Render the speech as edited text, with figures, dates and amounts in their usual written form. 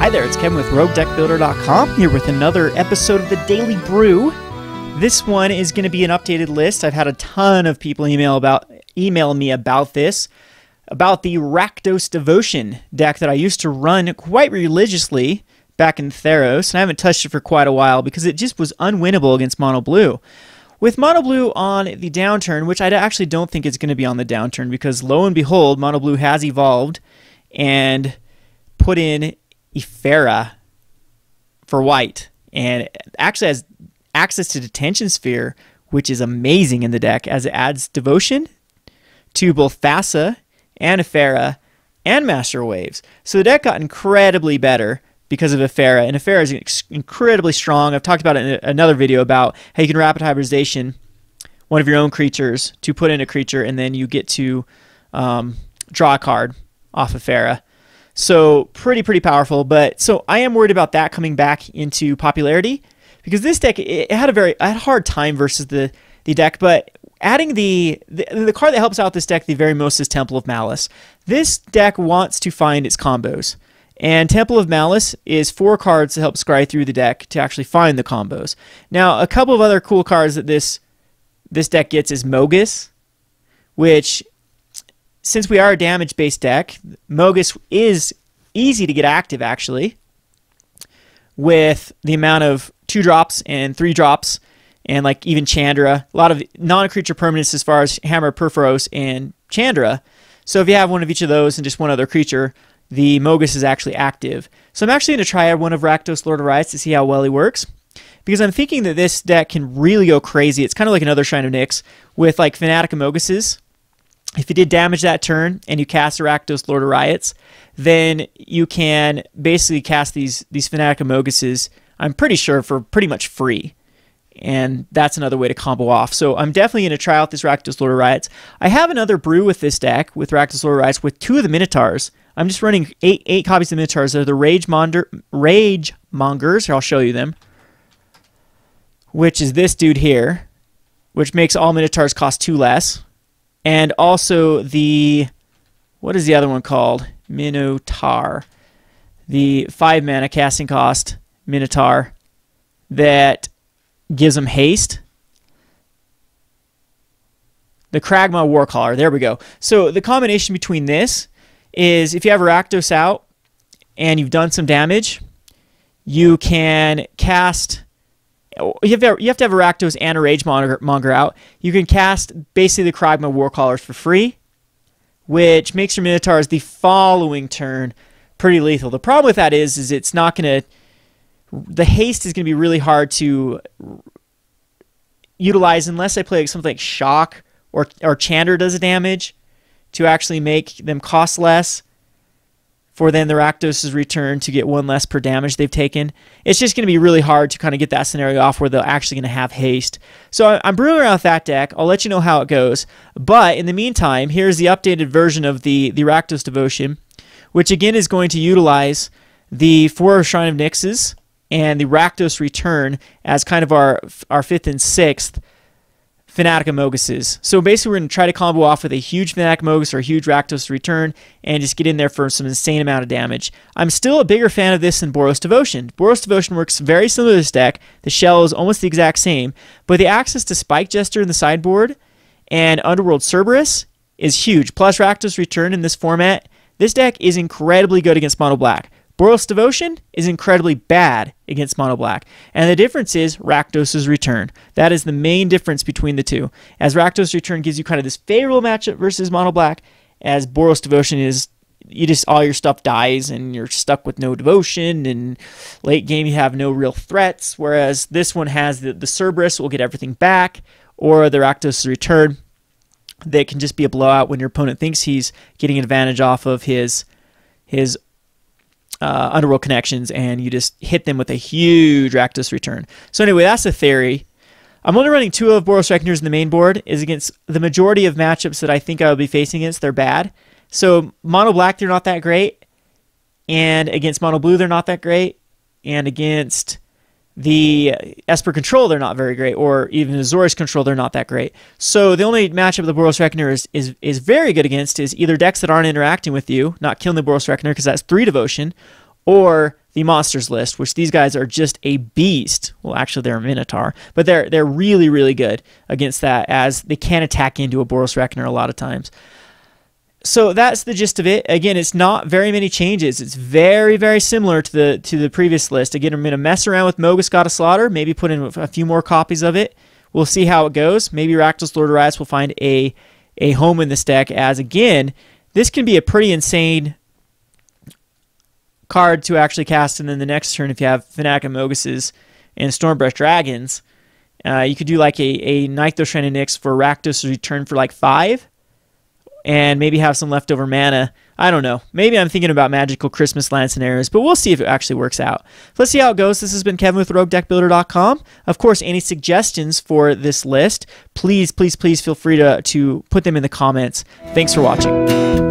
Hi there, it's Kevin with Roguedeckbuilder.com here with another episode of the Daily Brew. This one is going to be an updated list. I've had a ton of people email me about this, about the Rakdos Devotion deck that I used to run quite religiously back in Theros, and I haven't touched it for quite a while because it just was unwinnable against Mono Blue. With Mono Blue on the downturn, which I actually don't think it's going to be on the downturn because lo and behold, Mono Blue has evolved and put in Ephera for white and actually has access to Detention Sphere, which is amazing in the deck as it adds Devotion to both Thassa and Ephera and Master Waves. So the deck got incredibly better because of Ephera, and Ephera is incredibly strong. I've talked about it in another video about how you can rapid hybridization one of your own creatures to put in a creature, and then you get to draw a card off Ephera. So pretty powerful. But so I am worried about that coming back into popularity because this deck it had a hard time versus the deck, but adding the card that helps out this deck the very most is Temple of Malice. This deck wants to find its combos. And Temple of Malice is 4 cards to help scry through the deck to actually find the combos. Now, a couple of other cool cards that this deck gets is Mogus, which, since we are a damage-based deck, Mogus is easy to get active, actually, with the amount of 2-drops and 3-drops, and like even Chandra. A lot of non-creature permanents as far as Hammer, Perforos, and Chandra. So if you have one of each of those and just one other creature, the Mogus is actually active. So I'm actually going to try one of Rakdos Lord of Riots to see how well he works, because I'm thinking that this deck can really go crazy. It's kind of like another Shrine of Nyx with like Fanatic of Moguses. If you did damage that turn and you cast a Rakdos Lord of Riots, then you can basically cast these Fanatic of Moguses, I'm pretty sure, for pretty much free. And that's another way to combo off. So I'm definitely going to try out this Rakdos Lord of Riots. I have another brew with this deck, with Rakdos Lord of Riots, with 2 of the Minotaurs. I'm just running 8 copies of the Minotaurs. They're the Rage Mongers. Here, I'll show you them. Which is this dude here, which makes all Minotaurs cost 2 less. And also the, what is the other one called? Minotaur. The 5 mana casting cost Minotaur that gives them haste. The Kragma Warcaller. There we go. So the combination between this is if you have Rakdos out and you've done some damage, you can cast. You have to have a Rakdos and a Rage Monger out. You can cast basically the Kragma Warcallers for free, which makes your Minotaurs the following turn pretty lethal. The problem with that is it's not going to. The haste is going to be really hard to utilize unless I play something like Shock or Chandra does a damage to actually make them cost less for then the Rakdos' return to get 1 less per damage they've taken. It's just going to be really hard to kind of get that scenario off where they're actually going to have haste. So I'm brewing around with that deck. I'll let you know how it goes. But in the meantime, here's the updated version of the Rakdos Devotion, which again is going to utilize the 4 Shrine of Nyxes and the Rakdos return as kind of our 5th and 6th Fanatic of Moguses. So basically we're going to try to combo off with a huge Fanatic Mogus or a huge Rakdos return and just get in there for some insane amount of damage. I'm still a bigger fan of this than Boros Devotion. Boros Devotion works very similar to this deck. The shell is almost the exact same, but the access to Spike Jester in the sideboard and Underworld Cerberus is huge. Plus Rakdos return in this format. This deck is incredibly good against Mono Black. Boros Devotion is incredibly bad against Mono Black. And the difference is Rakdos' return. That is the main difference between the two. As Rakdos' return gives you kind of this favorable matchup versus Mono Black, as Boros Devotion is, all your stuff dies and you're stuck with no devotion, and late game you have no real threats, whereas this one has the Cerberus will get everything back, or the Rakdos' return that can just be a blowout when your opponent thinks he's getting an advantage off of his Underworld connections, and you just hit them with a huge Rakdos return. So anyway, that's the theory. I'm only running 2 of Boros Reckoners in the main board. Is against the majority of matchups that I think I will be facing against. They're bad. So Mono Black, they're not that great. And against Mono Blue, they're not that great. And against the Esper Control, they're not very great. Or even Azorius Control, they're not that great. So the only matchup the Boros Reckoner is very good against is either decks that aren't interacting with you, not killing the Boros Reckoner because that's 3 devotion, or the monsters list, which these guys are just a beast. Well, actually, they're a Minotaur, but they're really, really good against that, as they can attack into a Boros Reckoner a lot of times. So that's the gist of it. Again, it's not very many changes. It's very, very similar to the previous list. Again, I'm going to mess around with Mogis God of Slaughter, maybe put in a few more copies of it. We'll see how it goes. Maybe Rakdos Lord of Riots will find a home in this deck, as again, this can be a pretty insane card to actually cast, and then the next turn, if you have Fnatic and Moguses and Stormbreath Dragons, you could do like a Nykthos Shrine Nyx for Rakdos' return for like 5, and maybe have some leftover mana. I don't know. Maybe I'm thinking about magical Christmas land scenarios, but we'll see if it actually works out. Let's see how it goes. This has been Kevin with Roguedeckbuilder.com. Of course, any suggestions for this list, please, please, please feel free to put them in the comments. Thanks for watching.